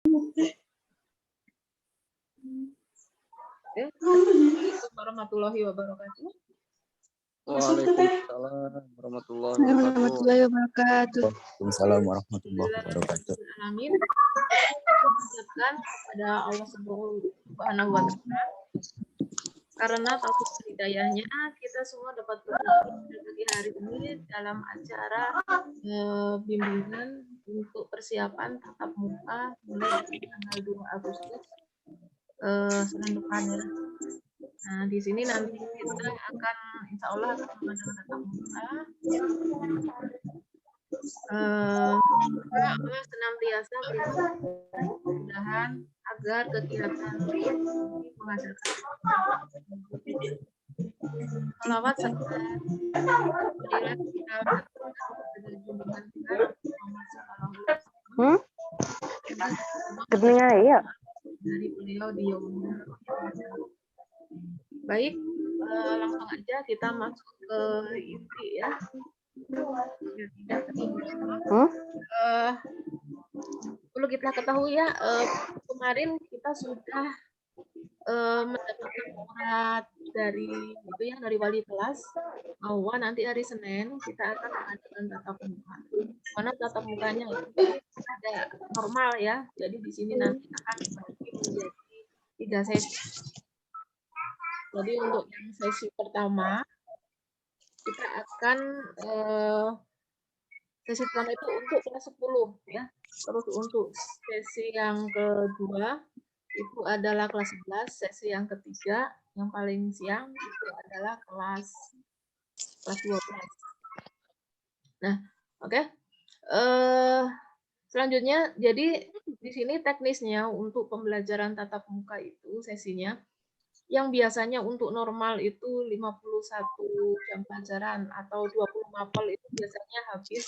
Assalamualaikum warahmatullahi wabarakatuh. Waalaikumsalam warahmatullahi wabarakatuh. Waalaikumsalam warahmatullahi wabarakatuh. Amin. Mengucapkan kepada Allah Subhanahu wa Ta'ala, karena taufik hidayahnya kita semua dapat berkumpul pada pagi hari ini dalam acara bimbingan untuk persiapan tatap muka mulai dari tanggal 2 Agustus senin depan ya. Nah, di sini nanti kita akan insya Allah akan mengadakan tatap muka. Allah senantiasa berikan kemudahan agar kegiatan ini menghasilkan salawat serta marilah kita dengan junjungan kita Muhammad sallallahu alaihi wasallam dari beliau di yaumul baik, langsung aja kita masuk ke inti ya. Tidak perlu kita ketahui ya, kemarin kita sudah mendapatkan surat dari itu ya, dari wali kelas bahwa nanti hari Senin kita akan mengadakan tatap muka. Karena tatap mukanya itu ada normal ya, jadi di sini nanti akan dibagi menjadi 3 sesi. Jadi untuk yang sesi pertama kita akan sesi pertama itu untuk kelas 10 ya. Terus untuk sesi yang kedua itu adalah kelas 11, sesi yang ketiga yang paling siang itu adalah kelas 12. Nah, oke. Selanjutnya jadi di sini teknisnya untuk pembelajaran tatap muka itu sesinya yang biasanya untuk normal itu 51 jam pelajaran atau 20 mapel itu biasanya habis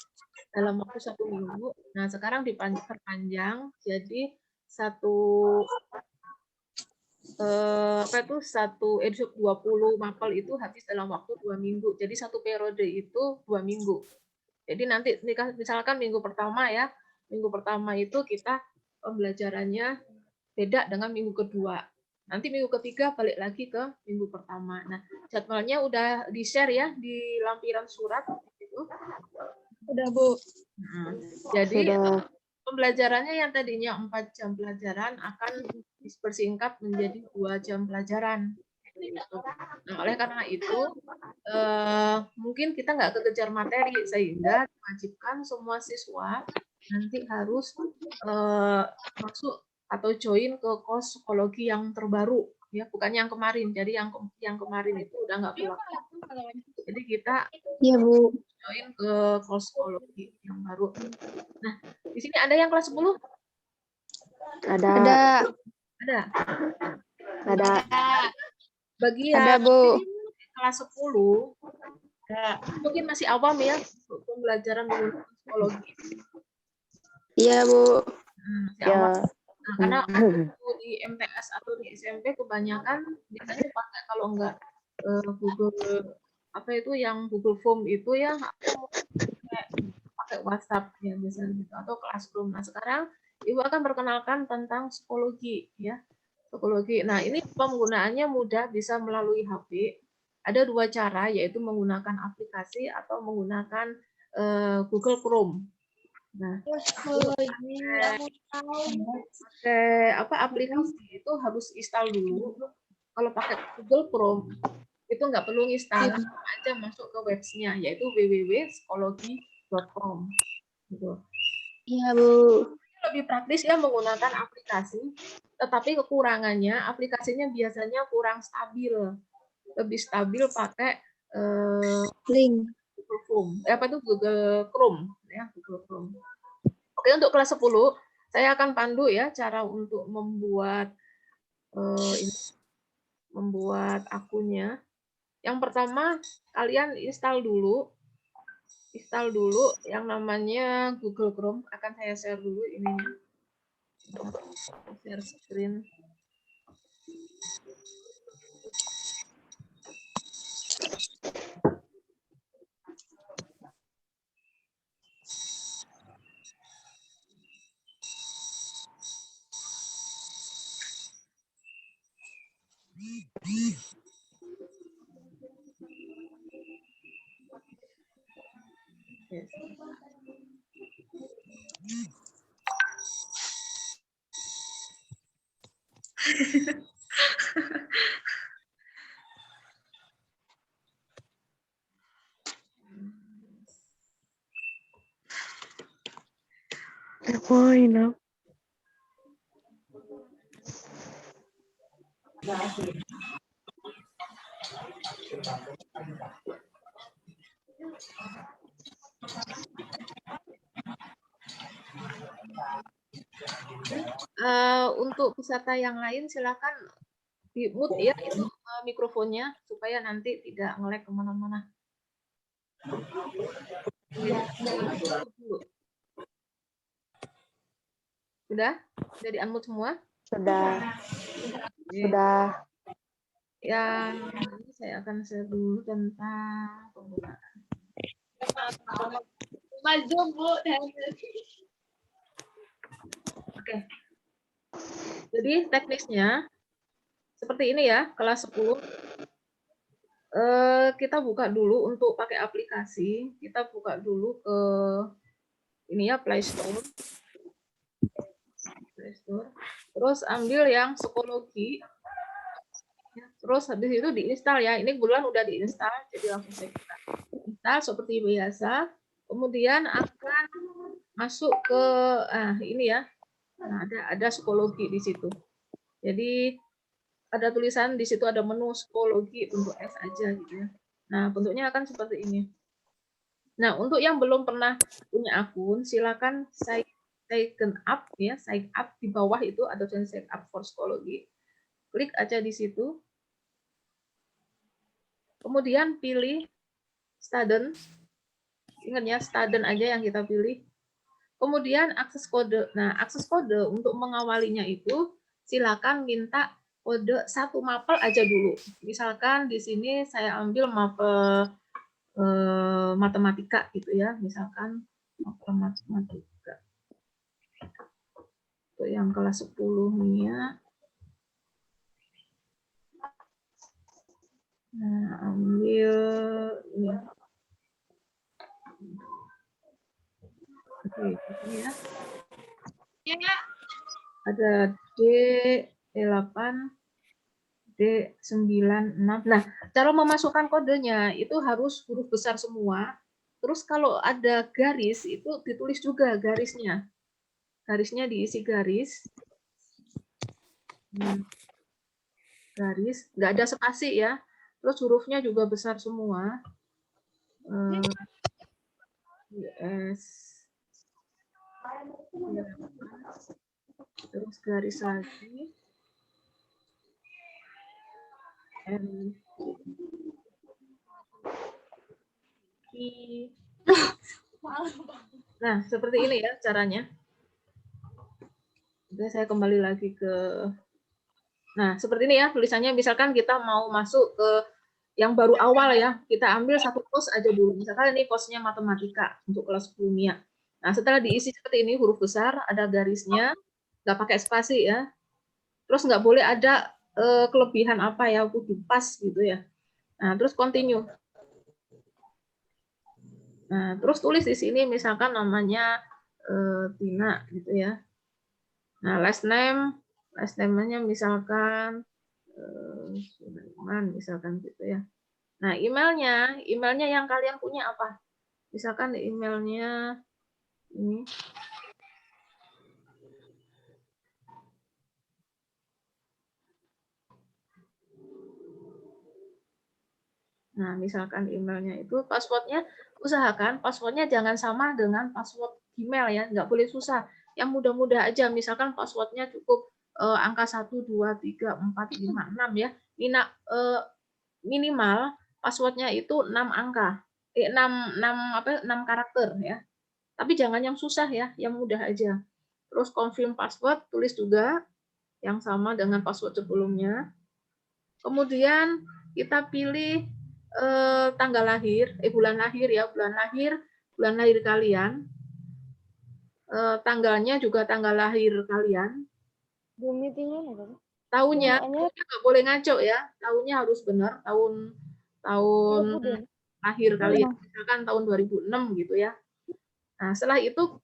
dalam waktu 1 minggu. Nah, sekarang diperpanjang jadi satu edisi 20 mapel itu habis dalam waktu 2 minggu. Jadi satu periode itu 2 minggu. Jadi nanti misalkan minggu pertama ya, minggu pertama itu kita pembelajarannya beda dengan minggu kedua. Nanti minggu ketiga balik lagi ke minggu pertama. Nah, jadwalnya udah di-share ya di lampiran surat itu. Udah, Bu. Jadi pembelajarannya yang tadinya 4 jam pelajaran akan dipersingkat menjadi 2 jam pelajaran. Nah, oleh karena itu mungkin kita nggak kekejar materi sehingga diwajibkan semua siswa nanti harus masuk atau join ke kos psikologi yang terbaru ya, bukan yang kemarin. Jadi yang kemarin itu udah nggak perlu. Jadi kita join ke kos psikologi yang baru. Nah, di sini ada yang kelas 10? Ada. Bagi yang kelas 10 ya, mungkin masih awam ya untuk pembelajaran menggunakan psikologi. Iya, Bu. Masih awam. Nah, karena di MTS atau di SMP kebanyakan biasanya pakai kalau enggak Google Google Form itu ya, pakai WhatsApp ya biasanya gitu, atau Classroom. Nah, sekarang Ibu akan perkenalkan tentang psikologi ya. Psikologi. Nah, ini penggunaannya mudah, bisa melalui HP. Ada 2 cara, yaitu menggunakan aplikasi atau menggunakan Google Chrome. Nah, aplikasi itu harus install dulu. Kalau pakai Google Chrome itu nggak perlu install, aja masuk ke websnya, yaitu www.psikologi.com. Gitu. Iya, Bu. Lebih praktis ya menggunakan aplikasi, tetapi kekurangannya aplikasinya biasanya kurang stabil. Lebih stabil pakai link Google Chrome. Google Chrome ya, Google Chrome. Oke, untuk kelas 10 saya akan pandu ya cara untuk membuat akunnya. Yang pertama kalian install dulu yang namanya Google Chrome. Akan saya share dulu ininya. Share screen. Yes. Untuk peserta yang lain silakan di mute ya itu mikrofonnya supaya nanti tidak nge-lag kemana-mana. Sudah? Sudah di-unmute semua? Sudah. Oke. Sudah. Yang ini saya akan share dulu tentang penggunaan. Maju, Bu. Oke. Jadi teknisnya seperti ini ya, kelas 10. Kita buka dulu untuk pakai aplikasi. Kita buka dulu ke ini ya, Play Store. Terus ambil yang psikologi. Terus habis itu diinstal ya. Ini kebetulan udah diinstal, jadi langsung saya install seperti biasa. Kemudian akan masuk ke ini ya. Nah, ada psikologi di situ. Jadi ada tulisan di situ, ada menu psikologi bentuk S aja gitu ya. Nah, bentuknya akan seperti ini. Nah, untuk yang belum pernah punya akun, silakan sign up ya, sign up di bawah itu ada tulisan sign up for psikologi. Klik aja di situ. Kemudian pilih student. Ingat ya, student aja yang kita pilih. Kemudian akses kode. Nah, akses kode untuk mengawalinya itu silakan minta kode 1 mapel aja dulu. Misalkan di sini saya ambil mapel matematika gitu ya, misalkan mapel matematika. Untuk yang kelas 10-nya. Nah, ambil ini. Oke, ini ya. Ya. Ada D8, D96. Nah, cara memasukkan kodenya itu harus huruf besar semua. Terus kalau ada garis itu ditulis juga garisnya. Garisnya diisi garis. Garis, nggak ada spasi ya. Terus hurufnya juga besar semua. S. Terus garis lagi. M. I. Nah, seperti ini ya caranya. Oke, saya kembali lagi ke. Nah, seperti ini ya tulisannya. Misalkan kita mau masuk ke yang baru awal ya, kita ambil satu pos aja dulu. Misalkan ini posnya matematika untuk kelas 10. Nah, setelah diisi seperti ini huruf besar, ada garisnya, nggak pakai spasi ya. Terus nggak boleh ada kelebihan apa ya, kudu pas gitu ya. Nah, terus continue. Nah, terus tulis di sini misalkan namanya Tina gitu ya. Nah, last name-nya misalkan Sulaiman misalkan gitu ya. Nah, emailnya yang kalian punya apa? Misalkan emailnya ini. Nah, misalkan emailnya itu passwordnya, usahakan passwordnya jangan sama dengan password Gmail ya, nggak boleh susah. Yang mudah-mudah aja, misalkan passwordnya cukup angka 1, 2, 3, 4, 5, 6 ya. Minimal passwordnya itu 6 angka, 6 karakter ya. Tapi jangan yang susah ya, yang mudah aja. Terus confirm password, tulis juga yang sama dengan password sebelumnya. Kemudian kita pilih tanggal lahir, bulan lahir ya, bulan lahir kalian. Tanggalnya juga tanggal lahir kalian. Zoom meeting-nya ada? tahunnya nggak boleh ngaco ya, tahunnya harus benar, tahun lahir kalian, misalkan tahun 2006 gitu ya. Nah, setelah itu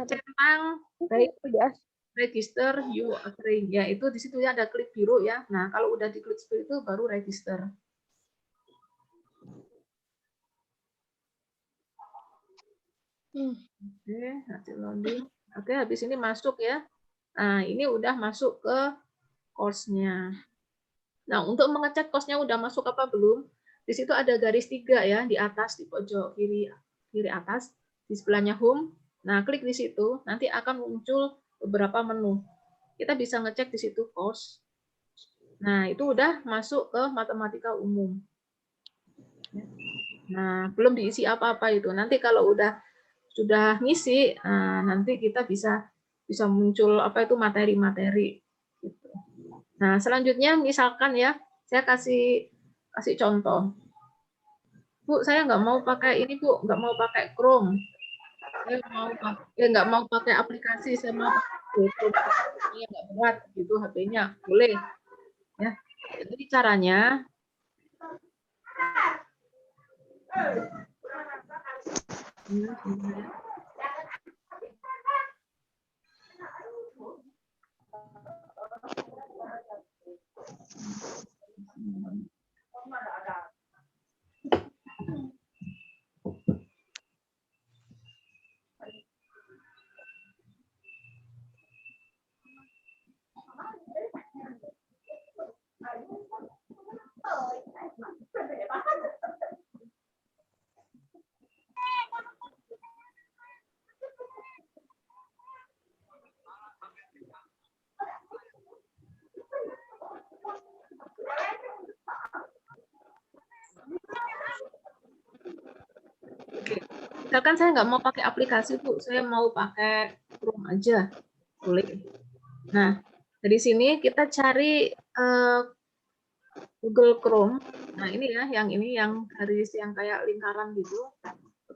centang baik register you agree ya, itu di situ ya ada klik biru ya. Nah, kalau udah diklik seperti itu baru register. Oke, hasil loading. Oke, habis ini masuk ya. Nah, ini udah masuk ke course-nya. Nah, untuk mengecek course-nya udah masuk apa belum, di situ ada garis 3 ya, di atas, di pojok kiri atas, di sebelahnya home. Nah, klik di situ, nanti akan muncul beberapa menu. Kita bisa ngecek di situ course. Nah, itu udah masuk ke matematika umum. Nah, belum diisi apa-apa itu. Nanti kalau sudah ngisi, nanti kita bisa muncul apa itu materi-materi. Gitu. Nah, selanjutnya misalkan ya, saya kasih contoh. Bu, saya nggak mau pakai ini, Bu, nggak mau pakai Chrome. Saya nggak mau pakai aplikasi, saya mau pakai Chrome. Ini nggak berat gitu HP-nya, boleh. Ya, jadi caranya misalkan saya nggak mau pakai aplikasi, Bu, saya mau pakai Chrome aja, boleh. Nah, dari sini kita cari Google Chrome. Nah, ini ya, yang ini yang garis yang kayak lingkaran gitu,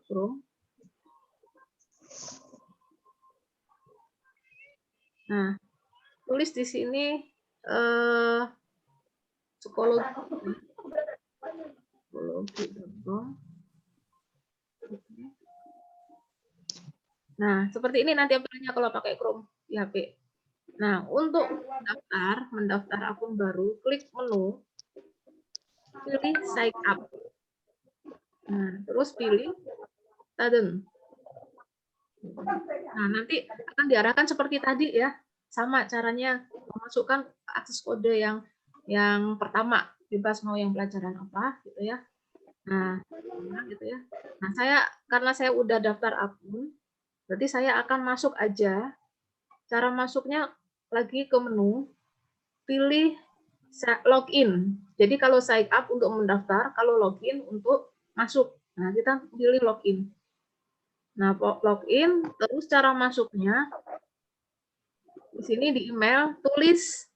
Chrome. Nah, tulis di sini psikologi.com. Nah, seperti ini nanti aplikasinya kalau pakai Chrome di HP. Nah, untuk mendaftar akun baru, klik menu, pilih sign up. Nah, terus pilih student. Nah, nanti akan diarahkan seperti tadi ya. Sama caranya memasukkan akses kode yang pertama, bebas mau yang pelajaran apa gitu ya. Nah, gitu ya. Nah, karena saya udah daftar akun, berarti saya akan masuk aja. Cara masuknya lagi ke menu, pilih login. Jadi kalau sign up untuk mendaftar, kalau login untuk masuk. Nah, kita pilih login. Nah, login, terus cara masuknya di sini di email, tulis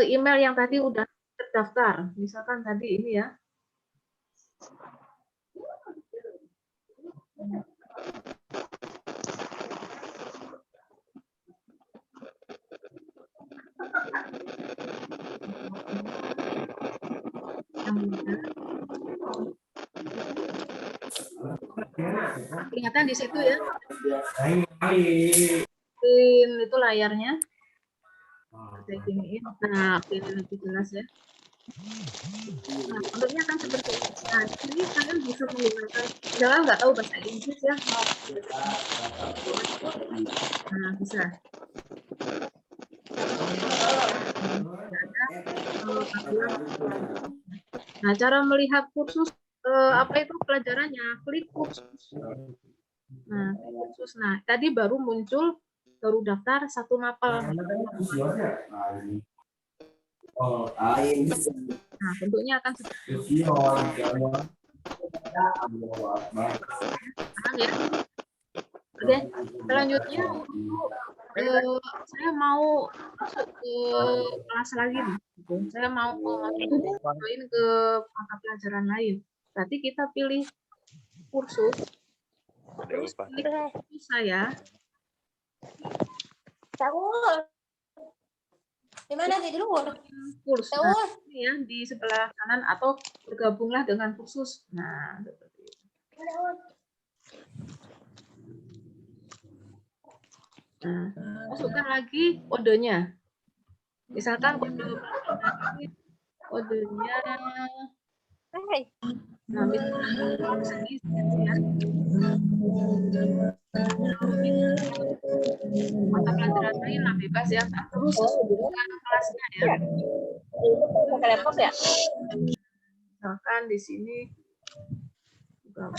email yang tadi udah terdaftar. Misalkan tadi ini ya. Kelihatan di situ ya. Itu layarnya. Saya giniin. Nah, ini lebih jelas ya. Nah, bentuknya kan seperti ini. Nah, ini kalian bisa menggunakan, jangan nggak tahu bahasa Inggris ya. Nah, bisa. Nah, cara melihat kursus apa itu pelajarannya, klik kursus. Nah, kursus. Nah, tadi baru muncul baru daftar satu mapel. Nah, bentuknya akan seperti ini. Paham ya? Oke, selanjutnya saya mau masuk ke kelas lain. Saya mau join ke mata pelajaran lain. Berarti kita pilih kursus. Terus pilih kursus saya. Di mana sih? Di luar. Kurs. Jauh. Nah, ini ya di sebelah kanan atau bergabunglah dengan kursus. Nah, seperti itu. Nah, masukkan lagi kodenya. Misalkan kodenya, nah misalkan segi ya. Mata pelajaran lain lah bebas ya, terus sesuaikan kelasnya ya. Pakai laptop ya? Misalkan di sini juga.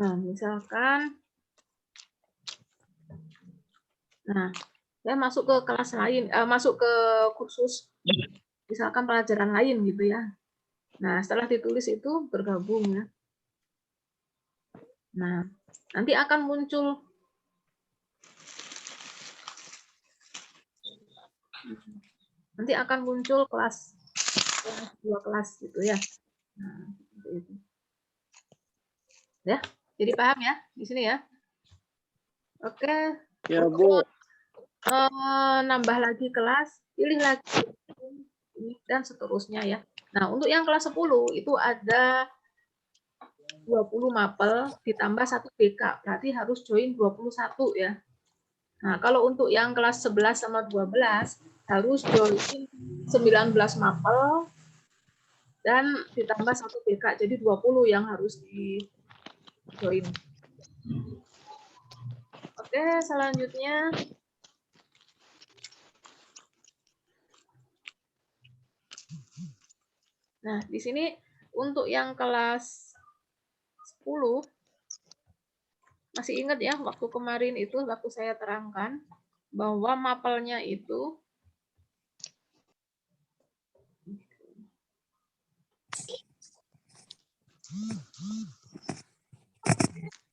Nah, misalkan, nah, saya masuk ke kelas lain, masuk ke kursus, misalkan pelajaran lain gitu ya. Nah, setelah ditulis itu bergabung ya. Nah, nanti akan muncul kelas, dua kelas gitu ya. Nah, seperti itu. Ya, jadi paham ya di sini ya. Oke. Ya, Bu. Nambah lagi kelas, pilih lagi dan seterusnya ya. Nah, untuk yang kelas 10 itu ada 20 mapel ditambah 1 BK, berarti harus join 21 ya. Nah, kalau untuk yang kelas 11 sama 12 harus join 19 mapel dan ditambah 1 BK, jadi 20 yang harus di join. Oke, selanjutnya nah, di sini untuk yang kelas 10 masih ingat ya waktu kemarin itu waktu saya terangkan bahwa mapelnya itu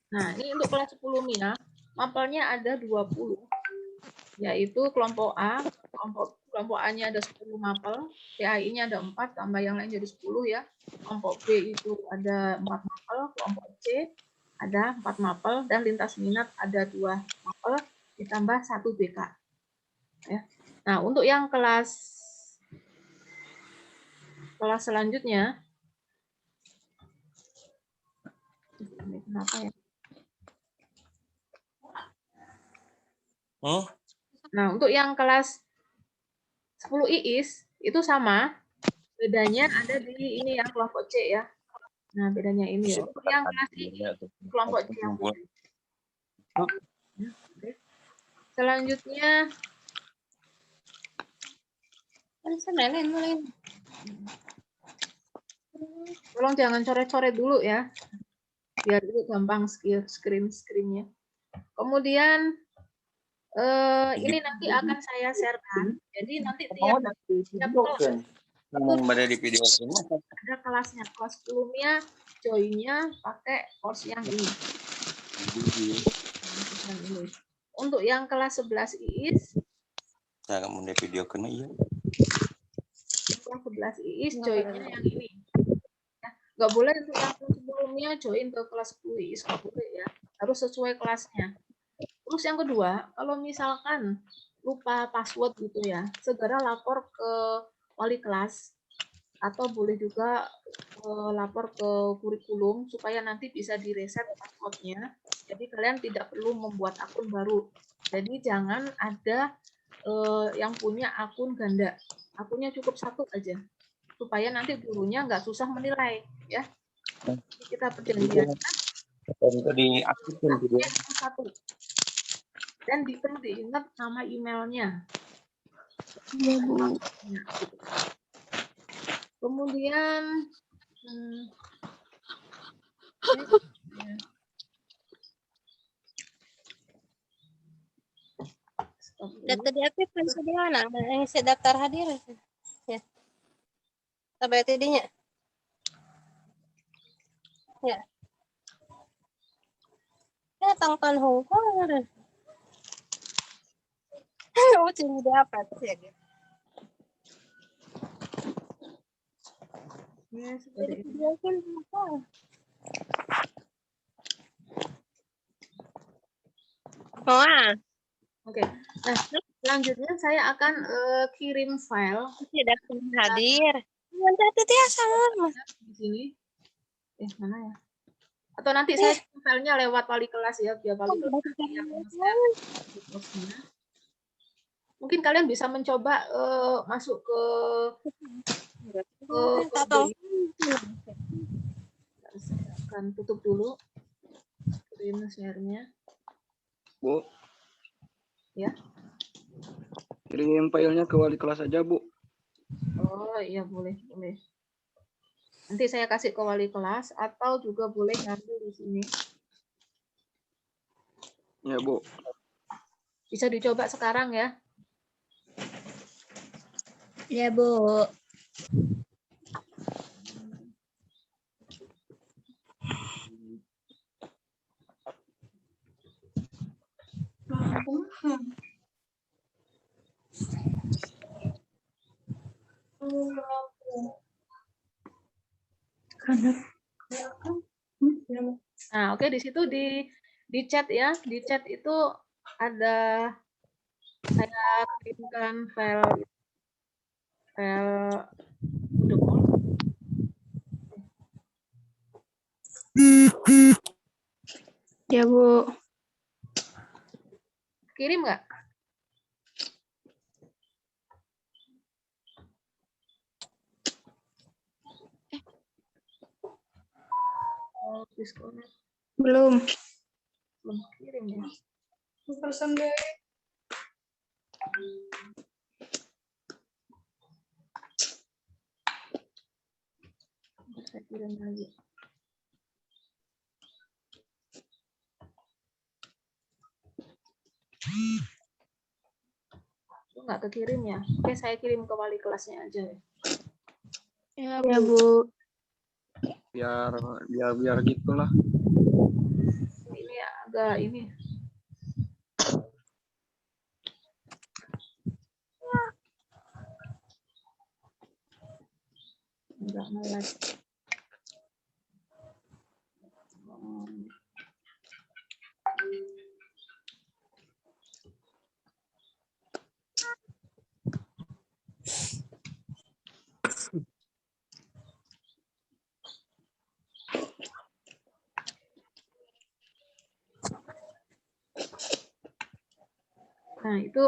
nah, ini untuk kelas 10 MIA, mapelnya ada 20, yaitu kelompok A, kelompok A-nya ada 10 mapel, PAI-nya ada 4, tambah yang lain jadi 10 ya. Kelompok B itu ada 4 mapel, kelompok C ada 4 mapel, dan lintas minat ada 2 mapel, ditambah 1 BK. Ya. Nah, untuk yang kelas selanjutnya, kenapa ya? Nah, untuk yang kelas 10 IIS itu sama, bedanya ada di ini ya, kelompok C ya. Nah, bedanya ini ya. Untuk yang kelas IIS, kelompok C yang beda. Oke. Selanjutnya, tolong jangan coret-coret dulu ya, biar itu gampang screen-nya. Kemudian, ini nanti akan saya sharekan. Jadi nanti tiap kelas ada kelasnya. Kelas 10 MIA join-nya pakai course yang ini. Untuk yang kelas 11 IIS, kelas 11 IIS join-nya yang ini. Ya, nggak boleh untuk yang sebelumnya join ke kelas 10 IIS, nggak boleh ya. Harus sesuai kelasnya. Terus yang kedua, kalau misalkan lupa password gitu ya, segera lapor ke wali kelas atau boleh juga lapor ke kurikulum supaya nanti bisa direset passwordnya. Jadi kalian tidak perlu membuat akun baru. Jadi jangan ada yang punya akun ganda. Akunnya cukup 1 aja supaya nanti gurunya nggak susah menilai ya. Jadi kita perjanjian. Akunnya cuma 1. Dan perlu diingat nama emailnya. Iya, Bu. Ya, gitu. Kemudian Data diaktif kan sederhana, yang saya daftar hadir ya. Sampai tidinya. Ya. Ya tangkan Hongkong ada. Ucin di apa ya? ya, seperti itu. Dia kan apa? Oh, Oke. Nah, selanjutnya saya akan kirim file tidak hadir. Nanti dia sama. di sini. Mana ya? Atau nanti saya kirim filenya lewat wali kelas ya, biar wali kelas yang nge-share di posnya. Mungkin kalian bisa mencoba masuk ke saya akan tutup dulu screen share-nya. Bu. Ya. Kirim filenya ke wali kelas aja, Bu. Oh iya, boleh. Nanti saya kasih ke wali kelas atau juga boleh ngambil di sini. Ya, Bu. Bisa dicoba sekarang ya. Iya, Bu. Nah, oke, di situ di chat ya. Di chat itu ada saya kirimkan file Google. Ya, Bu. Kirim nggak? Oh, disconnect. Belum. Belum kirim ya. Saya kirim lagi. Itu nggak kekirim ya. Oke, saya kirim ke wali kelasnya aja ya. Ya, Bu. Biar gitulah. Ini agak ini. Enggak melek. Nah, itu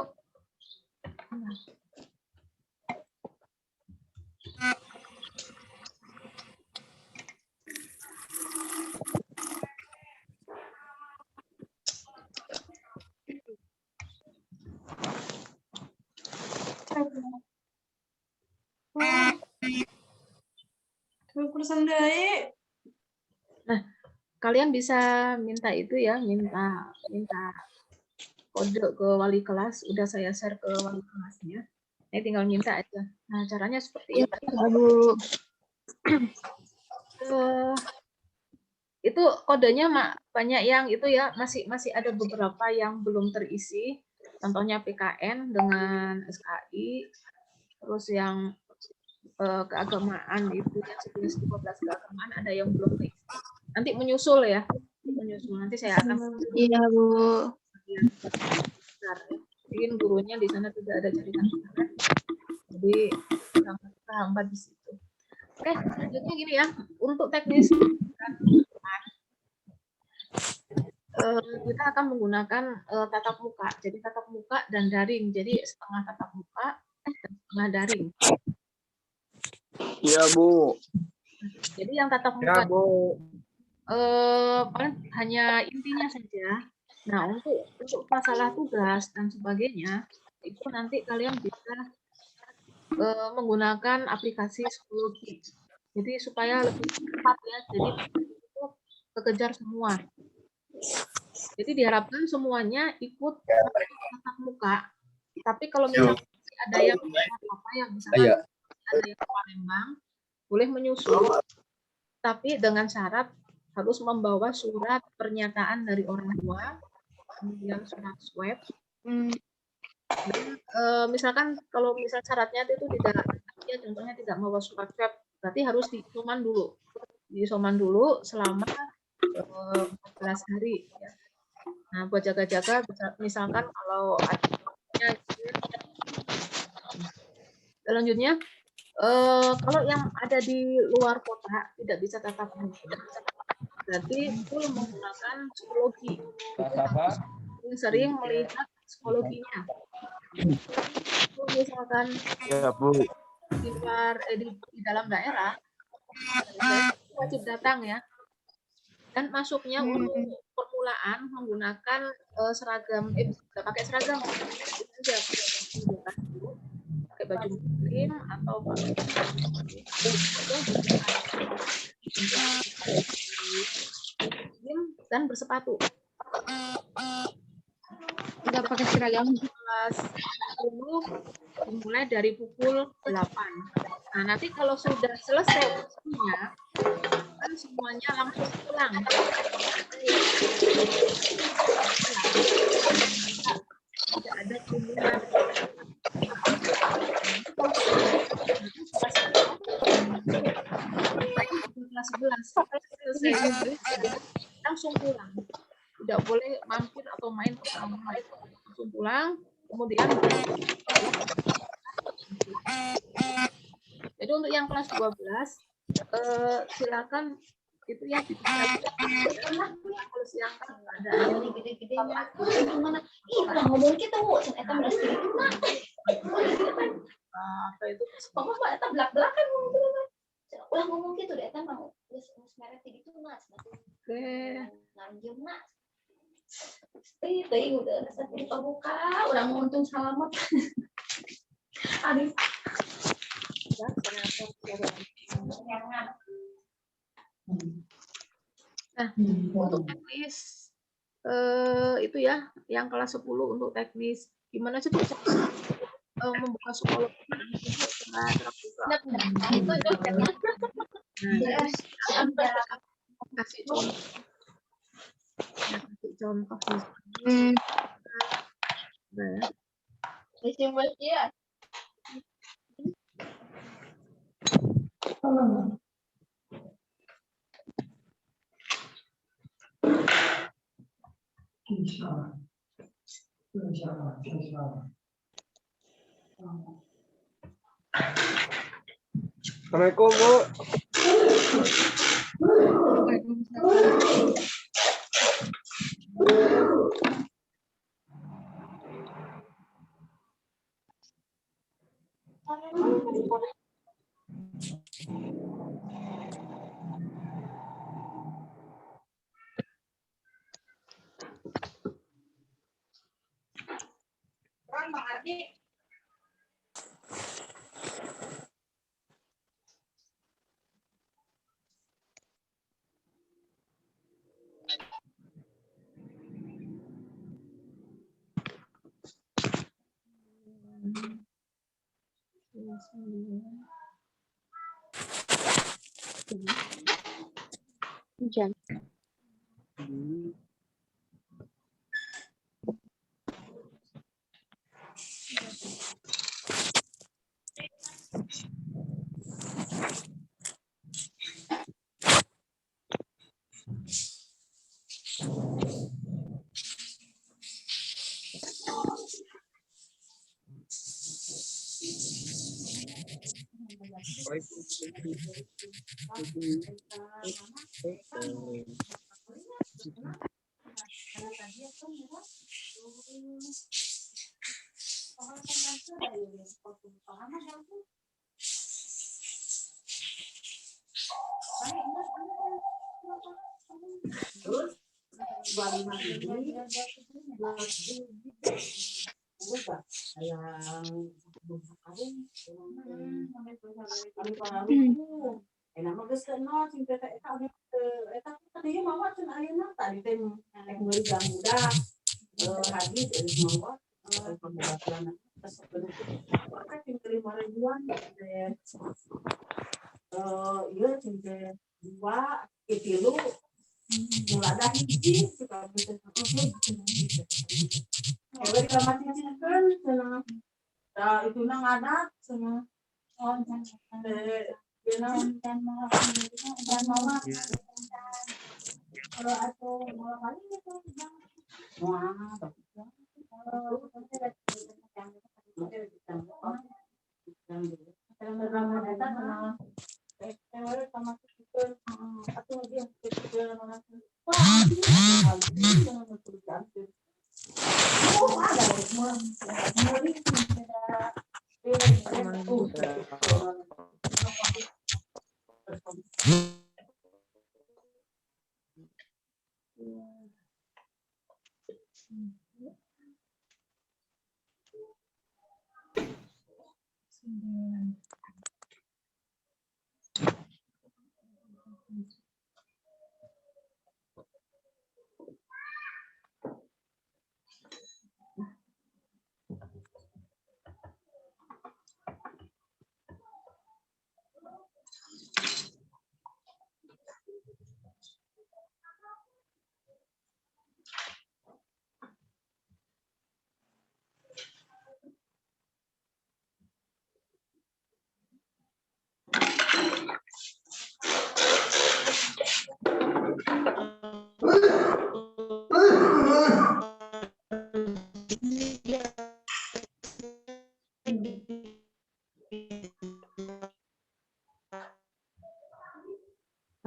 nah, kalian bisa minta itu ya, minta kode ke wali kelas. Udah saya share ke wali kelasnya. Ini tinggal minta aja. Nah, caranya seperti itu. Ya, Bu. Itu kodenya banyak yang itu ya, masih ada beberapa yang belum terisi. Contohnya PKN dengan SKI, terus yang keagamaan itu yang 11-12 keagamaan ada yang belum terisi. Nanti menyusul ya. Nanti saya akan Iya, Bu. mungkin gurunya di sana tidak ada jaringan internet. Jadi kita hambat di situ. Oke, selanjutnya gini ya. Untuk teknis kita akan menggunakan tatap muka. Jadi tatap muka dan daring. Jadi setengah tatap muka dan setengah daring. Iya, Bu. Jadi yang tatap muka paling hanya intinya saja. Nah, untuk masalah tugas dan sebagainya, itu nanti kalian bisa menggunakan aplikasi psikologi. Jadi supaya lebih cepat ya. Jadi itu kekejar semua. Jadi diharapkan semuanya ikut tatap muka. Tapi kalau misalnya ada yang apa yang misalnya ada yang Palembang, boleh menyusul, tapi dengan syarat harus membawa surat pernyataan dari orang tua, kemudian surat swab. Misalkan kalau misal syaratnya itu tidak, ya contohnya tidak membawa surat swab, berarti harus diisoman dulu selama 14 hari. Ya. Nah, buat jaga-jaga, misalkan kalau ada selanjutnya, kalau yang ada di luar kota tidak bisa tatap muka, berarti full menggunakan psikologi. Sering melihat psikologinya. Misalkan Ya, Bu. di dalam daerah, wajib datang ya. Dan masuknya untuk permulaan menggunakan seragam, tidak pakai seragam, pakai baju muslim atau pakai dan bersepatu. Tidak pakai seragam. Kelas 10 dimulai dari pukul 8. Nah, nanti kalau sudah selesai waktunya, kan semuanya langsung pulang. Tidak ada kerumunan. Kelas 11 selesai langsung pulang. Tidak boleh mampir atau main ke orang lain. Langsung pulang, kemudian jadi untuk yang kelas 12 silakan itu ya kalau siang ada gede-gedenya gimana ngomong kita eta belas apa itu pokoknya eta belak-belakan ulah ngomong gitu deh eta mau geus merek gitu mas oke lanjut mas teuing udah rasa buka urang untung selamat aduh nah, untuk teknis itu ya, yang kelas 10 untuk teknis. Gimana sih tuh membuka psikolog? Kasih contoh. Kasih contoh ya. Assalamualaikum, Bu. Hujan.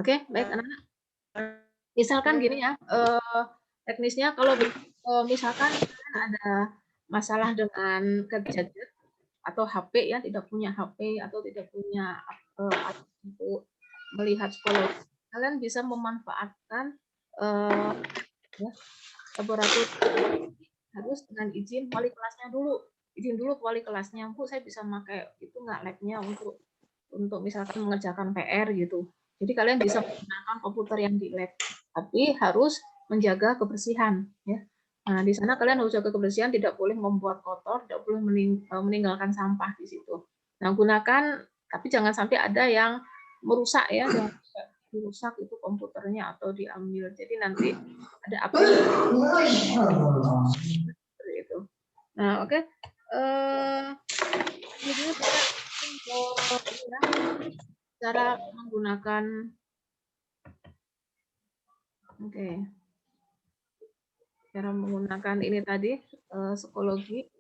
Oke, baik anak-anak. Misalkan gini ya, teknisnya kalau misalkan ada masalah dengan gadget atau HP ya, tidak punya HP atau tidak punya alat untuk melihat psikologi, kalian bisa memanfaatkan ya, laboratorium harus dengan izin wali kelasnya dulu. Izin dulu ke wali kelasnya, Bu, saya bisa pakai itu nggak labnya untuk misalkan mengerjakan PR gitu. Jadi kalian bisa menggunakan komputer yang di lab, tapi harus menjaga kebersihan ya. Nah, di sana kalian harus jaga kebersihan, tidak boleh membuat kotor, tidak boleh meninggalkan sampah di situ. Nah, gunakan, tapi jangan sampai ada yang merusak ya, yang dirusak itu komputernya atau diambil. Jadi nanti ada apa seperti itu. Nah, oke. Ini cara menggunakan cara menggunakan ini tadi psikologi.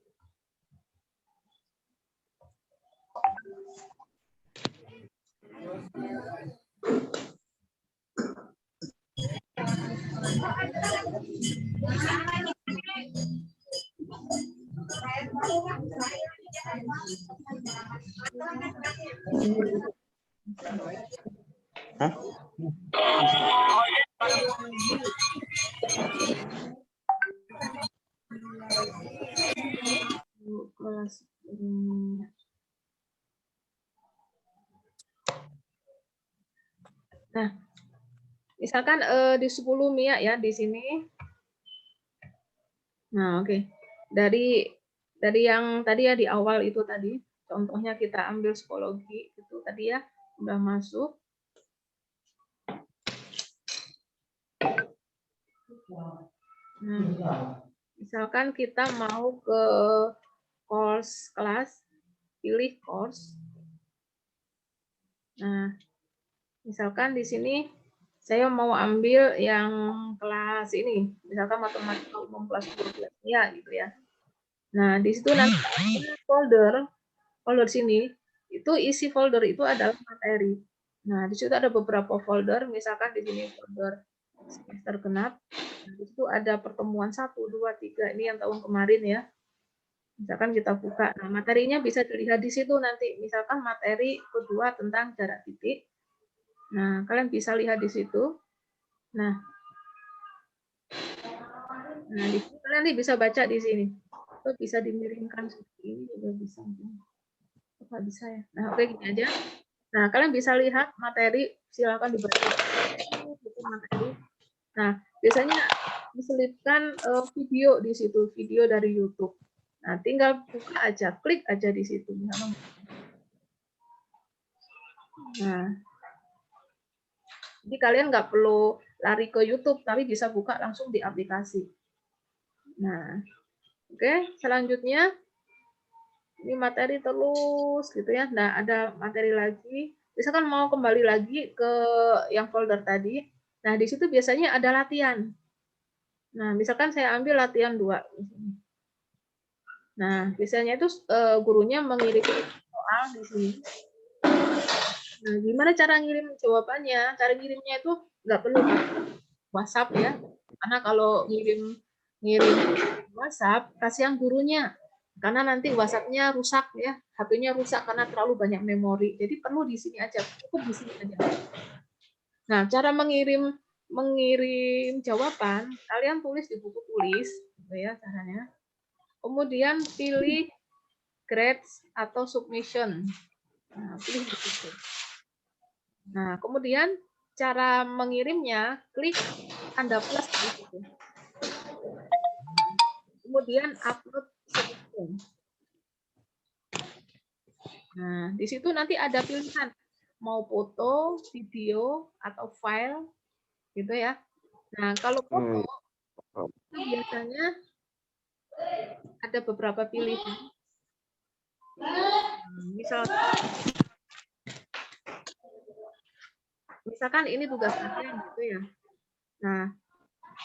Nah, misalkan di 10 Mia ya di sini. Nah, oke. Dari yang tadi ya di awal itu tadi, contohnya kita ambil psikologi itu tadi ya, udah masuk. Nah, misalkan kita mau ke course kelas, pilih course. Nah, misalkan di sini saya mau ambil yang kelas ini, misalkan matematika umum kelas 12 ya gitu ya. Nah, di situ nanti folder sini itu isi folder itu adalah materi. Nah, di situ ada beberapa folder, misalkan di sini folder semester genap. Nah, di situ ada pertemuan 1, 2, 3 ini yang tahun kemarin ya. Misalkan kita buka, nah materinya bisa dilihat di situ nanti. Misalkan materi kedua tentang jarak titik. Nah, kalian bisa lihat di situ. Nah, Nah, di sini kalian nih bisa baca di sini. Atau bisa dimiringkan seperti ini juga bisa. Apa bisa ya? Nah, oke gini aja. Nah, kalian bisa lihat materi, silakan dibaca. Materi. Nah, biasanya diselipkan video di situ, video dari YouTube. Nah, tinggal buka aja, klik aja di situ. Nah, jadi kalian nggak perlu lari ke YouTube, tapi bisa buka langsung di aplikasi. Nah, oke, selanjutnya ini materi terus gitu ya. Nah, ada materi lagi. Misalkan mau kembali lagi ke yang folder tadi. Nah, di situ biasanya ada latihan. Nah, misalkan saya ambil latihan 2. Nah, biasanya itu gurunya mengirim soal di sini. Nah, gimana cara ngirim jawabannya? Cara ngirimnya itu nggak perlu WhatsApp ya. Karena kalau ngirim WhatsApp, kasihan gurunya. Karena nanti WhatsApp-nya rusak ya, HP-nya rusak karena terlalu banyak memori. Jadi perlu di sini aja, cukup di sini aja. Nah, cara mengirim jawaban, kalian tulis di buku tulis, gitu ya caranya. Kemudian pilih grades atau submission. Nah, pilih di situ. Nah, kemudian cara mengirimnya, klik tanda plus di situ. Kemudian upload submission. Nah, di situ nanti ada pilihan mau foto, video, atau file, gitu ya. Nah, kalau foto itu biasanya ada beberapa pilihan. Misalkan ini tugas kalian gitu ya. Nah,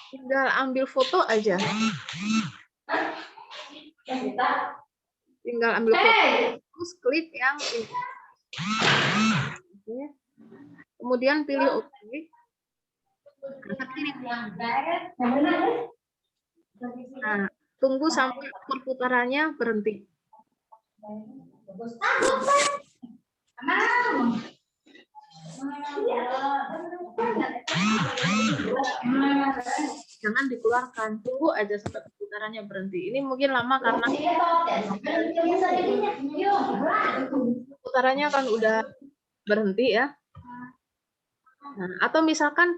tinggal ambil foto aja. Tinggal ambil foto, terus klik yang ini. Oke. Kemudian pilih OK. Nah, tunggu sampai perputarannya berhenti. Jangan dikeluarkan, tunggu aja sampai perputarannya berhenti. Ini mungkin lama karena perputarannya kan udah berhenti ya. Nah, atau misalkan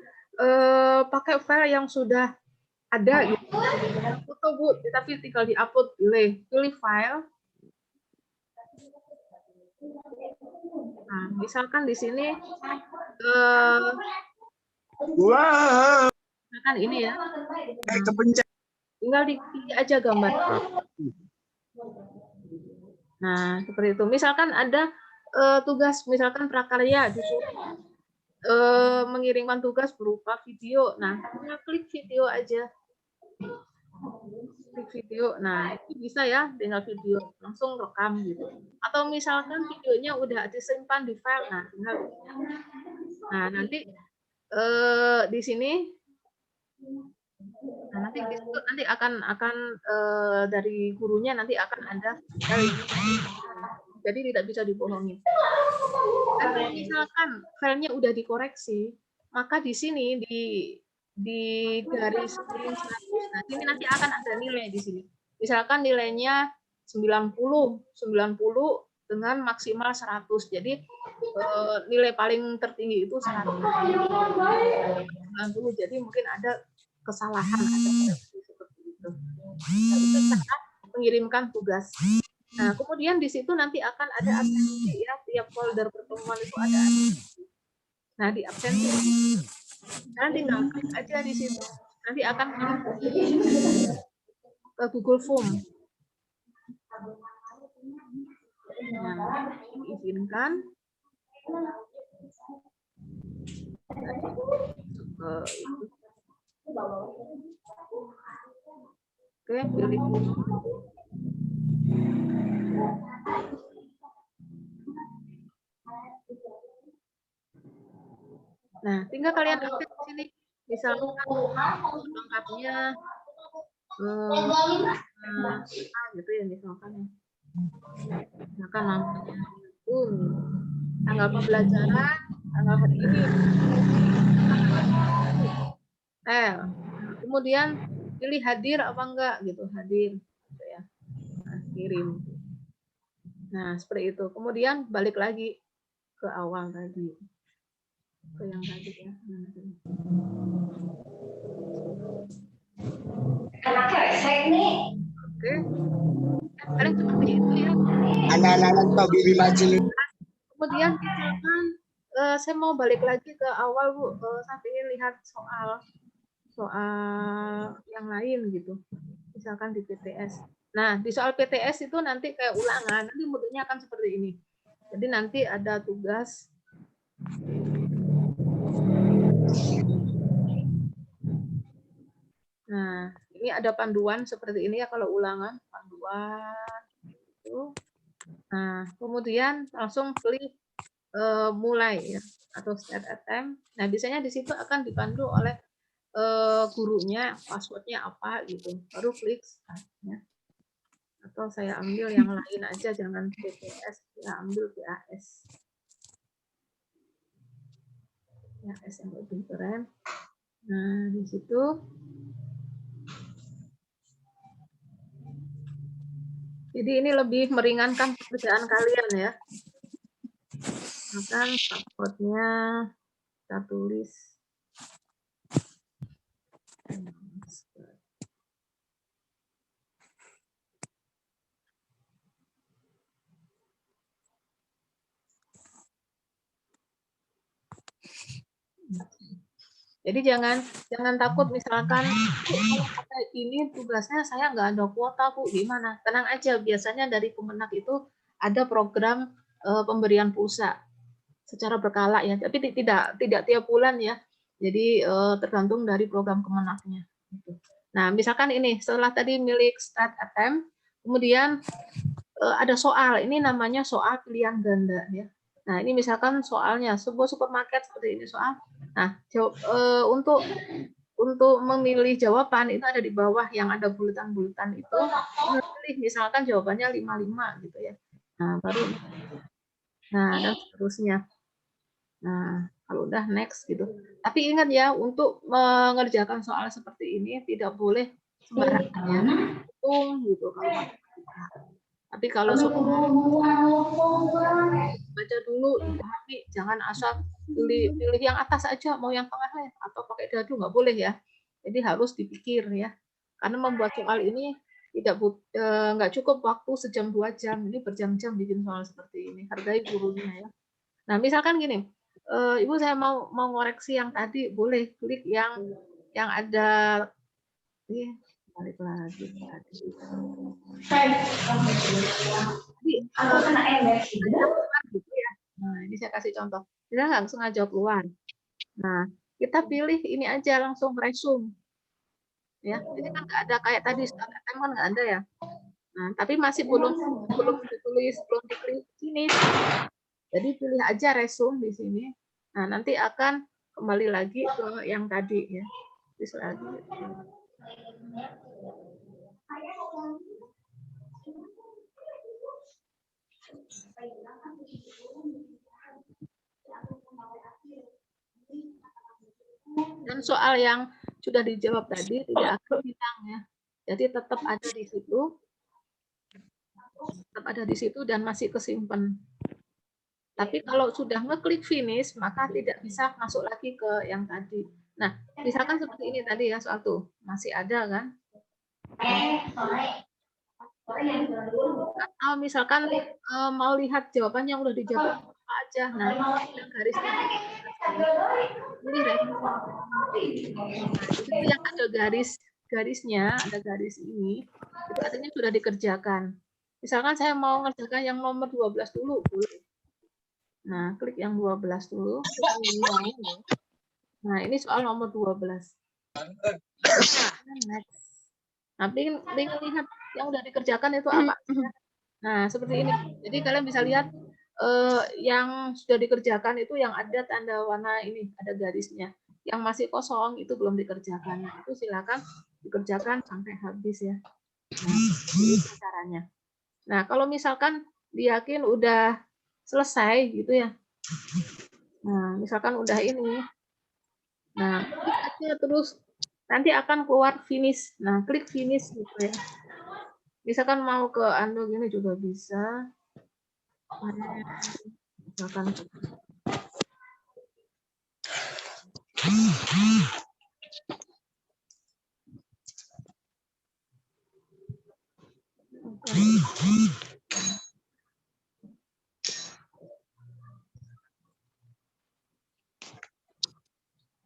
pakai file yang sudah ada gitu. Foto Bu, tapi tinggal di-upload, pilih file. Nah, misalkan di sini misalkan ini ya. Tinggal dipilih aja gambar. Nah, seperti itu. Misalkan ada tugas, misalkan prakarya disuruh mengirimkan tugas berupa video. Nah, klik video aja. Klik video. Nah, itu bisa ya, tinggal video langsung rekam gitu. Atau misalkan videonya udah disimpan di file. Nah, tinggal. Nah, nanti di sini nanti akan dari gurunya nanti akan ada, jadi tidak bisa dibohongi. Dan misalkan filenya udah dikoreksi, maka di sini di garis miring 100. Nah, ini nanti akan ada nilai di sini. Misalkan nilainya 90 dengan maksimal 100. Jadi nilai paling tertinggi itu 100. 90. Jadi mungkin ada kesalahan seperti itu. Nah, itu cara mengirimkan tugas. Nah, kemudian di situ nanti akan ada absensi ya, tiap folder pertemuan itu ada absensi. Nah, di absensi kalian tinggal klik aja di situ. Nanti akan ke Google Form. Nah, diizinkan. Oke, pilih. Nah, tinggal kalian aktif di sini. Misalkan lengkapnya gitu ya, misalkan ya. Misalkan namanya tanggal pembelajaran, tanggal hari ini. Kemudian pilih hadir apa enggak gitu, hadir gitu ya. Nah, kirim. Nah, seperti itu. Kemudian balik lagi ke awal tadi. Ke yang tadi ya. Oke. Paling seperti itu ya. Anak-anak tahu bibi macil. Kemudian misalkan saya mau balik lagi ke awal Bu, sampai lihat soal yang lain gitu. Misalkan di PTS. Nah, di soal PTS itu nanti kayak ulangan, nanti modelnya akan seperti ini. Jadi nanti ada tugas. Nah, ini ada panduan seperti ini ya kalau ulangan, panduan itu. Nah, kemudian langsung klik mulai ya atau start attempt. Nah, biasanya di situ akan dipandu oleh gurunya, passwordnya apa gitu. Baru klik start ya. Atau saya ambil yang lain aja, jangan PTS, ya ambil PAS. Ya, S yang lebih keren. Nah, di situ jadi ini lebih meringankan pekerjaan kalian ya. Maka passwordnya kita tulis. Jadi jangan takut misalkan kalau pakai ini tugasnya saya nggak ada kuota Bu, gimana? Tenang aja, biasanya dari Kemenak itu ada program pemberian pulsa secara berkala ya, tapi tidak tiap bulan ya. Jadi tergantung dari program Kemenaknya. Nah, misalkan ini setelah tadi milik start attempt, kemudian ada soal, ini namanya soal pilihan ganda ya. Nah, ini misalkan soalnya sebuah supermarket seperti ini soal. Nah, untuk memilih jawaban itu ada di bawah yang ada bulatan-bulatan itu. Pilih misalkan jawabannya 55 gitu ya. Nah, baru dan seterusnya. Nah, kalau udah next gitu. Tapi ingat ya, untuk mengerjakan soal seperti ini tidak boleh sembarangan ya. Hitung gitu kalau tapi kalau baca dulu, dipahami, jangan asal pilih yang atas aja, mau yang tengah ya, atau pakai dadu nggak boleh ya. Jadi harus dipikir ya. Karena membuat soal ini nggak cukup waktu sejam 2 jam, ini berjam-jam bikin soal seperti ini. Hargai gurunya ya. Nah, misalkan gini, Ibu saya mau ngoreksi yang tadi, boleh klik yang ada ini balik lagi tadi. Aku kena gitu ya. Nah, ini saya kasih contoh. Kita langsung aja keluar. Nah, kita pilih ini aja langsung resume. Ya, ini kan nggak ada kayak tadi start attempt kan nggak ada ya. Nah, tapi masih belum ditulis, belum diklik sini. Jadi pilih aja resume di sini. Nah, nanti akan kembali lagi ke yang tadi ya. Tulis lagi. Dan soal yang sudah dijawab tadi tidak akan hilang ya. Jadi tetap ada di situ. Tetap ada di situ dan masih kesimpan. Tapi kalau sudah ngeklik finish, maka tidak bisa masuk lagi ke yang tadi. Nah, misalkan seperti ini tadi ya soal tuh, masih ada kan? Atau misalkan mau lihat jawabannya yang udah dijawab apa aja. Nah, garisnya ini yang ada garisnya, ada garis ini, itu artinya sudah dikerjakan. Misalkan saya mau mengerjakan yang nomor 12 dulu, boleh. Nah, klik yang 12 dulu. Nah, ini soal nomor 12. Next. Nah, lihat yang udah dikerjakan itu apa? Nah, seperti ini. Jadi kalian bisa lihat yang sudah dikerjakan itu yang ada tanda warna ini, ada garisnya. Yang masih kosong itu belum dikerjakan. Nah, itu silakan dikerjakan sampai habis ya. Nah, itu caranya. Nah, kalau misalkan diyakin udah selesai gitu ya. Nah, misalkan udah ini. Nah, klik aja terus nanti akan keluar finish. Nah, klik finish gitu ya. Misalkan mau ke undo gini juga bisa. Misalkan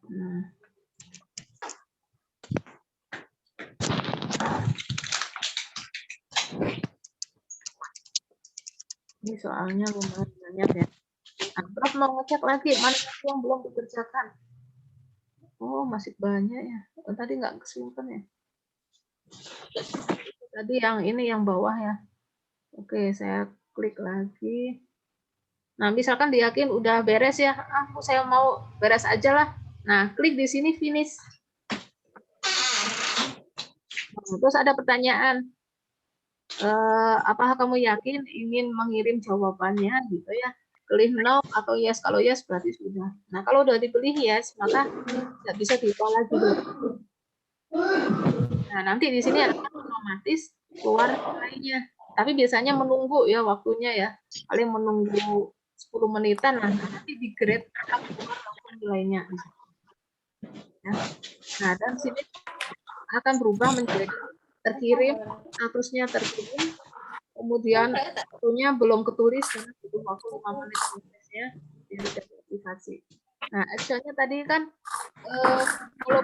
nah. Ini soalnya lumayan banyak ya. Nah, Prof mau ngecek lagi mana yang belum dikerjakan. Oh, masih banyak ya. Oh, tadi nggak kesimpan ya. Tadi yang ini yang bawah ya. Oke, saya klik lagi. Nah, misalkan diyakin udah beres ya. Saya mau beres aja lah. Nah, klik di sini finish. Nah, terus ada pertanyaan. Apakah kamu yakin ingin mengirim jawabannya gitu ya? Klik no atau yes. Kalau yes berarti sudah. Nah, kalau udah dipilih yes, maka tidak bisa diubah lagi. Nah, nanti di sini akan otomatis keluar nilainya. Tapi biasanya menunggu ya waktunya ya. Paling menunggu 10 menitan, nah nanti di grade akan keluar langsung nilainya. Ya. Nah, dan sini akan berubah menjadi terkirim, statusnya terkirim, kemudian waktunya belum ketulis karena butuh waktu 5 menit prosesnya jadi aplikasi. Nah, actionnya tadi kan kalau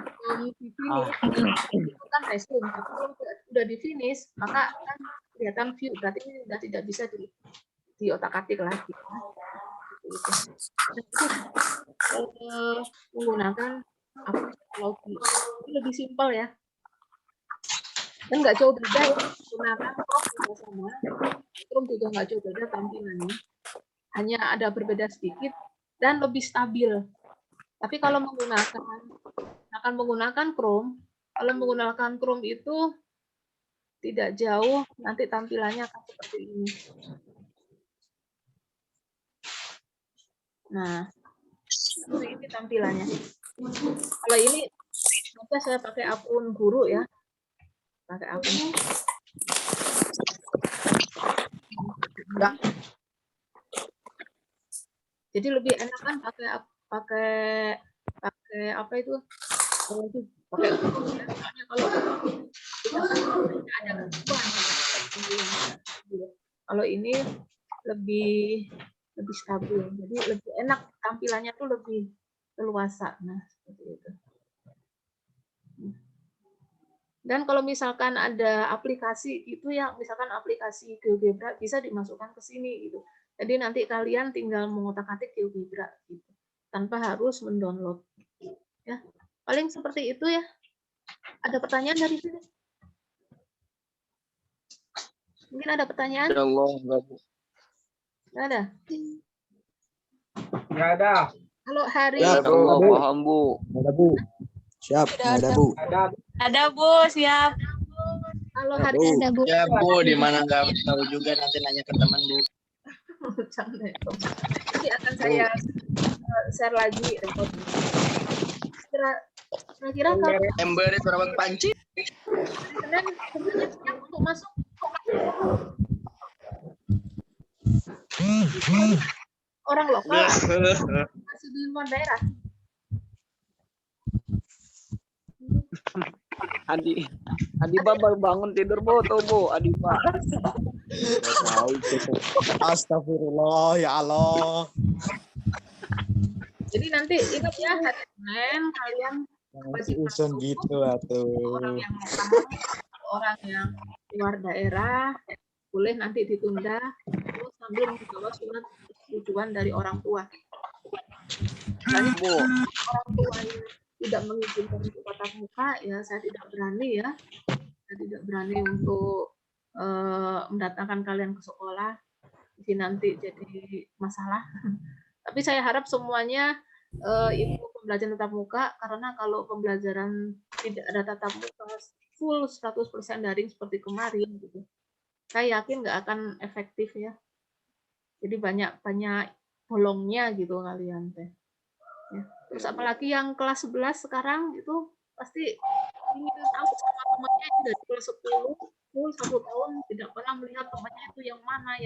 belum di finish itu kan resume, tapi kalau sudah di finish maka kan kelihatan view, berarti ini sudah tidak bisa di otak-atik lagi. Menggunakan aplikasi ini lebih simpel ya. Dan nggak jauh beda ya, menggunakan Chrome juga sama. Chrome juga nggak jauh beda tampilannya. Hanya ada berbeda sedikit dan lebih stabil. Tapi kalau menggunakan Chrome, kalau menggunakan Chrome itu tidak jauh, nanti tampilannya akan seperti ini. Nah, seperti ini tampilannya. Kalau ini, maka saya pakai akun guru ya. Pakai akun. Enggak. Jadi lebih enak kan pakai apa itu? Pakai Google ya. Soalnya kalau ada kalau ini lebih stabil, jadi lebih enak tampilannya tuh lebih leluasa. Nah, seperti itu. Dan kalau misalkan ada aplikasi itu ya, misalkan aplikasi GeoGebra bisa dimasukkan ke sini gitu. Jadi nanti kalian tinggal mengotak-atik GeoGebra gitu, tanpa harus mendownload. Ya, paling seperti itu ya. Ada pertanyaan dari sini? Mungkin ada pertanyaan? Ya Allah, enggak, Bu. Nggak ada? Nggak ada. Halo Hari. Ya Allah, paham, Bu. Ada Bu. Siap, ada Bu. Ada Bu, siap. Halo Hari. Ada Bu. Ya Bu, di mana nggak tahu juga nanti nanya ke teman Bu. Nanti akan saya share lagi rekodnya. Kira-kira kalau Ember itu rawan panci. Senin semuanya siap untuk masuk. Orang lokal masih di luar daerah. Adi baru bangun tidur, Bu, tuh, Bu. Adi Pak. Astagfirullah, ya Allah. Jadi nanti ingat ya, hari Senin kalian Masih usun gitu atuh. orang yang lokal, orang yang luar daerah boleh nanti ditunda terus sambil membawa surat persetujuan dari orang tua. Misalnya Bu. orang tua yang tidak mengizinkan untuk tatap muka, ya saya tidak berani ya. Saya tidak berani untuk mendatangkan kalian ke sekolah. Jadi nanti jadi masalah. Tapi saya harap semuanya itu pembelajaran tatap muka, karena kalau pembelajaran tidak ada tatap muka full 100% daring seperti kemarin gitu, saya yakin nggak akan efektif ya. Jadi banyak bolongnya gitu kalian teh. Ya. Terus apalagi yang kelas 11 sekarang itu pasti ingin tahu sama temannya yang dari kelas 10 full 1 tahun tidak pernah melihat temannya itu yang mana.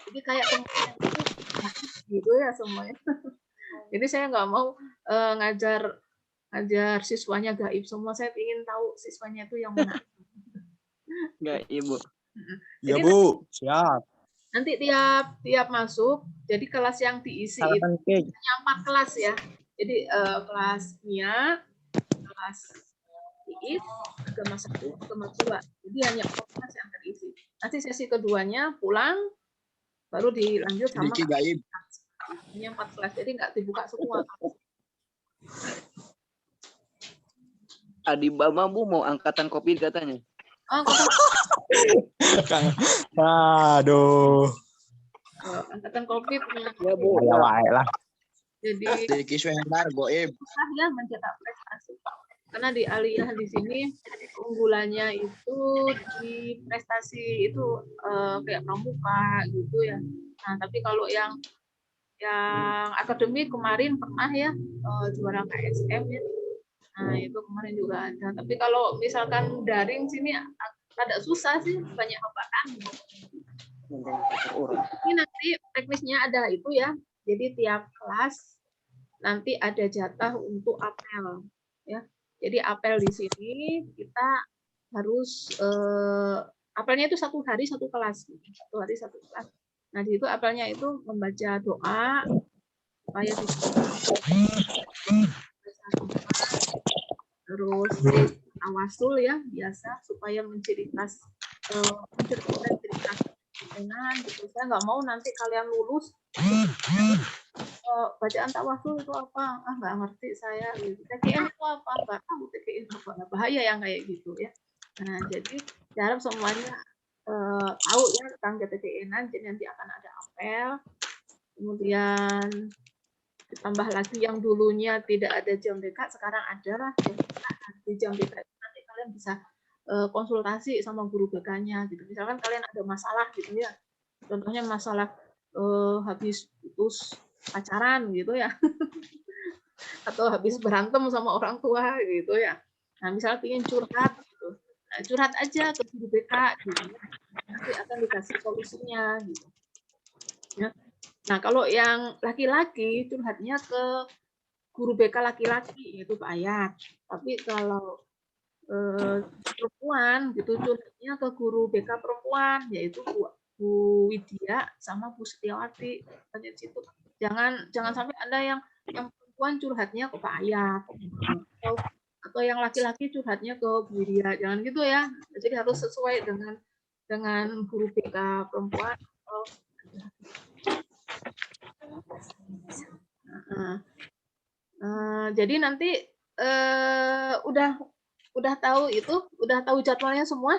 Jadi kayak temannya itu gitu ya semuanya. Jadi saya nggak mau ngajar siswanya gaib semua. Saya ingin tahu siswanya itu yang mana. Enggak, Ibu. Ya Jadi Bu, siap. nanti tiap masuk, jadi kelas yang diisi itu hanya 4 kelas ya. Jadi kelas Mia, kelas Iis, agama 1, agama 2. Jadi hanya 4 kelas yang terisi. Nanti sesi keduanya pulang, baru dilanjut sama Diki gaib. hanya 4 kelas, jadi nggak dibuka semua. Adi Bama Bu mau angkatan Covid katanya. Oh, Aduh. angkatan COVID. Ya Bu. Ya wae lah. Jadi Diki Suhendar goib. susah ya mencetak prestasi. Karena di aliyah di sini unggulannya itu di prestasi itu kayak pramuka gitu ya. Nah, tapi kalau yang akademik kemarin pernah ya juara KSM ya. Nah, itu kemarin juga ada. Tapi kalau misalkan daring sini agak susah sih, banyak hambatan. Ini nanti teknisnya ada itu ya. Jadi tiap kelas nanti ada jatah untuk apel ya. Jadi apel di sini kita harus apelnya itu 1 hari 1 kelas. 1 hari 1 kelas. Nah, di situ apelnya itu membaca doa supaya terus tawasul ya biasa supaya menceritakan dengan gitu. Saya nggak mau nanti kalian lulus bacaan tawasul itu apa, nggak ngerti saya gitu. TKN itu apa, nggak tahu TKN apa. Bahaya yang kayak gitu ya. Nah, jadi saya harap semuanya tahu ya tentang TKN-an. Jadi nanti akan ada apel, kemudian ditambah lagi yang dulunya tidak ada jam BK, sekarang ada lah di jam BK. Nanti kalian bisa konsultasi sama guru BK-nya gitu. Misalkan kalian ada masalah gitu ya, contohnya masalah habis putus pacaran gitu ya, atau habis berantem sama orang tua gitu ya. Nah, misalnya ingin curhat gitu, nah, curhat aja ke guru BK gitu, nanti akan dikasih solusinya gitu. Ya. Nah, kalau yang laki-laki curhatnya ke guru BK laki-laki yaitu Pak Ayat. Tapi kalau perempuan gitu curhatnya ke guru BK perempuan yaitu Bu Widya sama Bu Setiawati. Tanya situ. Jangan sampai ada yang perempuan curhatnya ke Pak Ayat atau yang laki-laki curhatnya ke Bu Widya. Jangan gitu ya. Jadi harus sesuai dengan guru BK perempuan atau jadi nanti udah tahu itu, udah tahu jadwalnya semua?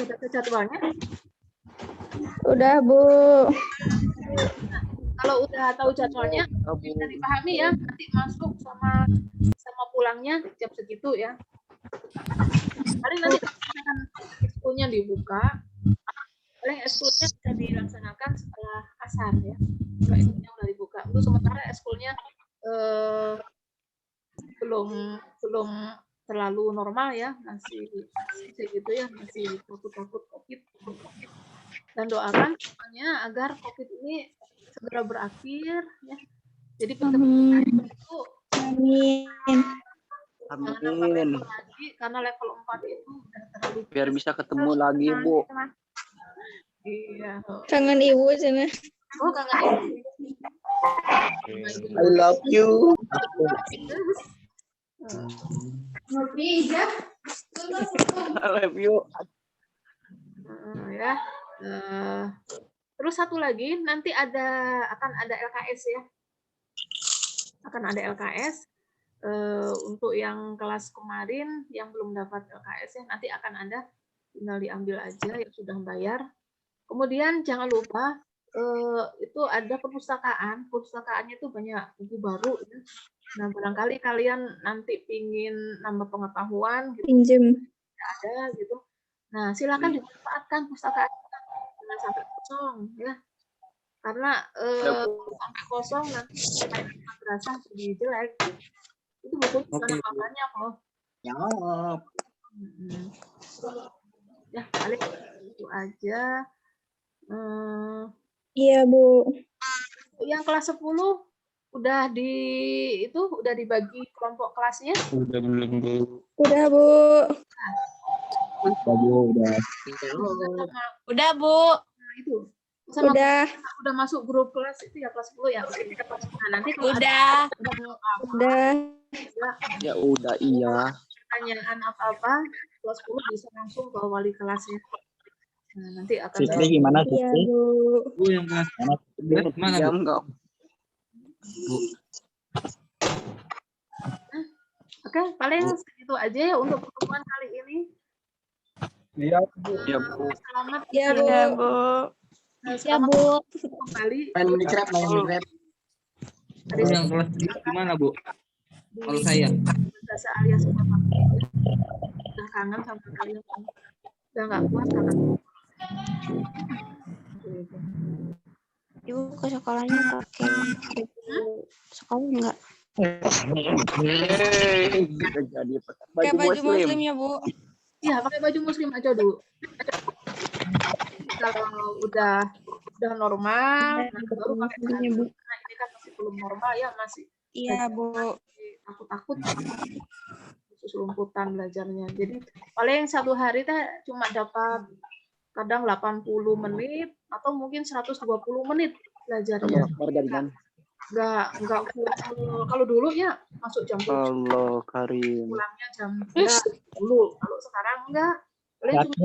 Udah tahu jadwalnya? Udah, Bu. Nah, kalau udah tahu jadwalnya, bisa dipahami ya. Nanti masuk sama pulangnya jam segitu ya. Paling nanti akan ekskulnya dibuka. Paling ekskulnya bisa dilaksanakan setelah asar ya. Kalau ekskulnya udah dibuka. Untuk sementara ekskulnya belum terlalu normal ya, masih gitu ya, masih takut COVID. Dan doakan semuanya agar COVID ini segera berakhir ya. Jadi penting itu Amin. lagi karena level 4 itu udah terlalu Biar bisa ketemu lagi, Bu. Iya. Kangen ibu sana. Oh, kangen. I love you. I love you. Ya. Terus satu lagi nanti akan ada LKS ya. Akan ada LKS untuk yang kelas kemarin yang belum dapat LKS ya, nanti akan ada, tinggal diambil aja yang sudah bayar. Kemudian jangan lupa itu ada perpustakaan. Perpustakaannya itu banyak buku baru ya. Nah, barangkali kalian nanti pingin nambah pengetahuan gitu. Pinjem. Ada gitu. Nah, silakan dimanfaatkan pustakaan, jangan sampai kosong ya. Karena sampai kosong nanti madrasah jadi jelek. Itu bukunya banyak banyak loh. Siap. Ya, paling itu aja. Iya, Bu. Yang kelas 10 udah dibagi kelompok kelasnya? Udah belum, Bu? Udah, Bu. Udah, Bu. Nah, itu. Sama Udah. udah masuk grup kelas itu ya, kelas 10 ya. Nah, nanti kalau Udah. Udah. Ya udah iya. pertanyaan apa-apa, kelas 10 bisa langsung ke wali kelasnya. Nah, nanti akan Sisri gimana Iya, Sisri? Bu. Bu yang kelas mana Ya Bu? enggak. Oke, paling segitu aja ya untuk pertemuan kali ini. Ya Bu. Selamat Iya, Bu. Udah, Bu. Ya, selamat Bu. kembali Main di Grab, main di Grab. dari Yang kelas 11 gimana Bu? Kalau saya. bahasa alias Bapak. Udah kangen sama kalian. Udah nggak kuat kangen. Ibu ke sekolahnya pakai sekolah enggak? Kita jadi Pakai baju muslim ya, Bu. Iya, pakai baju muslim aja dulu. Kalau udah normal, nah baru pakai baju. Nah, ini kan masih belum normal ya, masih Iya, Bu. takut-takut seselumputan belajarnya. Jadi paling satu hari teh cuma dapat kadang 80 menit atau mungkin 120 menit belajarnya. jaringan. Enggak kalau dulu ya masuk jam 7, Allah Karim. pulangnya jam 3 dulu. Kalau sekarang enggak. Paling cuma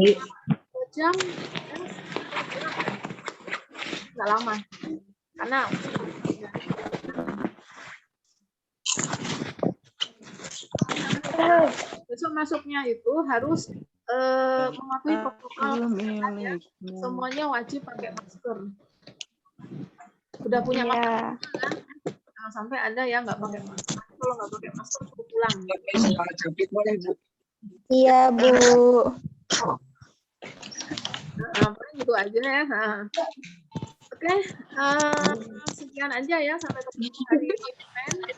2 jam. Enggak lama. Karena besok masuknya itu harus mematuhi protokol kesehatan ya. Semuanya wajib pakai masker. Udah punya masker kan? Jangan sampai ada yang nggak pakai masker. Kalau nggak pakai masker suruh pulang. Iya, Bu. Nah, gitu aja ya. Nah. Oke, sekian aja ya sampai ketemu hari Senin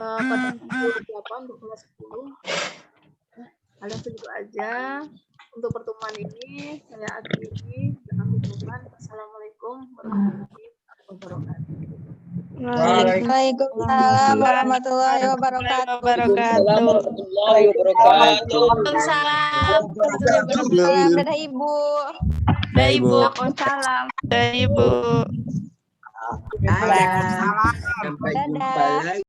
pada pukul 8 untuk kelas 10. Kalian segitu aja untuk pertemuan ini. Saya akhiri dengan ucapan assalamualaikum warahmatullahi wabarakatuh. Waalaikumsalam warahmatullahi wabarakatuh. Warahmatullahi wabarakatuh. Waalaikumsalam. Waalaikumsalam. Dadah, Ibu. Dah, Ibu. Waalaikumsalam. Dah, Ibu. Waalaikumsalam. Sampai jumpa Dadah. lagi.